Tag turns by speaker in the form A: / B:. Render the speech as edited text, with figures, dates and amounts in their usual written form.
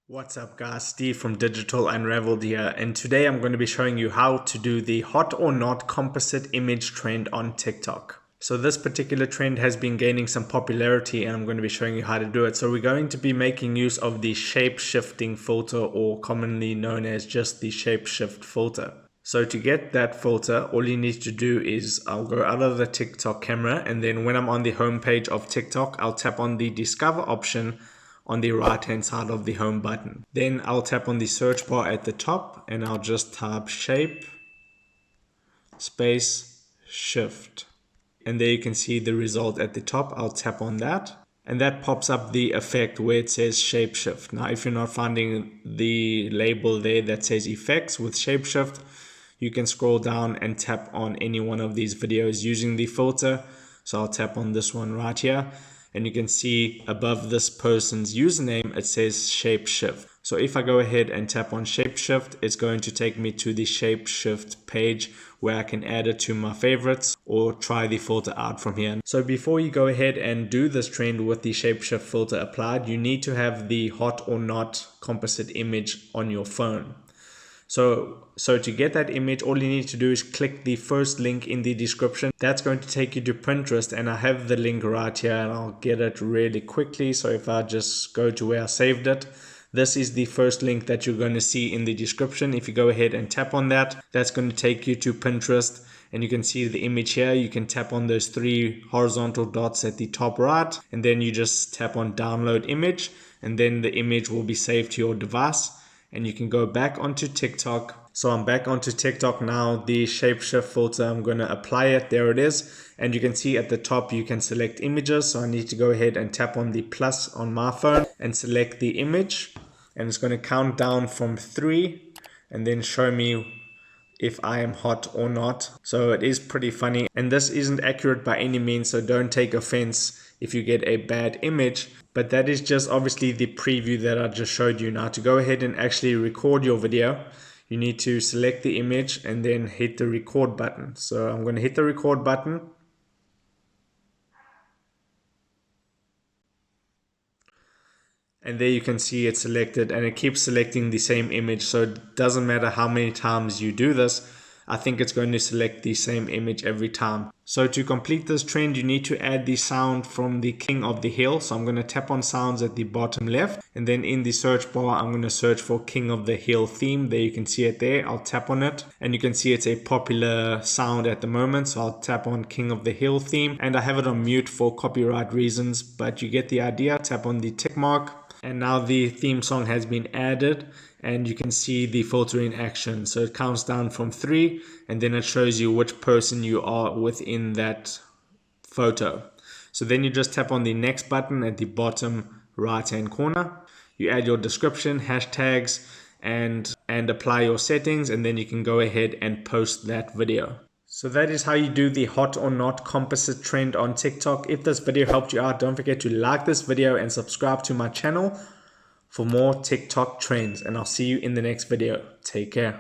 A: What's up guys, Steve from Digital Unraveled here, and today I'm going to be showing you how to do the hot or not composite image trend on TikTok. So this particular trend has been gaining some popularity and I'm going to be showing you how to do it. So we're going to be making use of the shape shifting filter, or commonly known as just the shape shift filter. So to get that filter, all you need to do is I'll go out of the TikTok camera, and then when I'm on the home page of TikTok, I'll tap on the discover option on the right hand side of the home button. Then I'll tap on the search bar at the top and I'll just type shape space shift, and there you can see the result at the top. I'll tap on that and that pops up the effect where it says shape shift. Now if you're not finding the label there that says effects with shape shift, you can scroll down and tap on any one of these videos using the filter. So I'll tap on this one right here, and you can see above this person's username it says shape shift. So if I go ahead and tap on shape shift, it's going to take me to the shape shift page where I can add it to my favorites or try the filter out from here. So before you go ahead and do this trend with the shape shift filter applied, you need to have the hot or not composite image on your phone. So to get that image, all you need to do is click the first link in the description. That's going to take you to Pinterest, and I have the link right here and I'll get it really quickly. So if I just go to where I saved it, this is the first link that you're going to see in the description. If you go ahead and tap on that, that's going to take you to Pinterest, and you can see the image here. You can tap on those three horizontal dots at the top right, and then you just tap on download image, and then the image will be saved to your device. And you can go back onto TikTok. So I'm back onto TikTok now. The shapeshift filter, I'm going to apply it. There it is. And you can see at the top you can select images. So I need to go ahead and tap on the plus on my phone and select the image. And it's going to count down from 3 and then show me if I am hot or not. So it is pretty funny. And this isn't accurate by any means, so don't take offense if you get a bad image. But that is just obviously the preview that I just showed you. Now to go ahead and actually record your video, you need to select the image and then hit the record button. So I'm going to hit the record button. And there you can see it's selected, and it keeps selecting the same image. So it doesn't matter how many times you do this, I think it's going to select the same image every time. So to complete this trend, you need to add the sound from the King of the Hill. So I'm going to tap on sounds at the bottom left, and then in the search bar I'm going to search for King of the Hill theme. There you can see it there. I'll tap on it and you can see it's a popular sound at the moment. So I'll tap on King of the Hill theme, and I have it on mute for copyright reasons, but you get the idea. Tap on the tick mark, and now the theme song has been added, and you can see the filter in action. So it counts down from 3, and then it shows you which person you are within that photo. So then you just tap on the next button at the bottom right hand corner. You add your description, hashtags, and apply your settings, and then you can go ahead and post that video. So that is how you do the hot or not composite trend on TikTok. If this video helped you out, don't forget to like this video and subscribe to my channel for more TikTok trends. And I'll see you in the next video. Take care.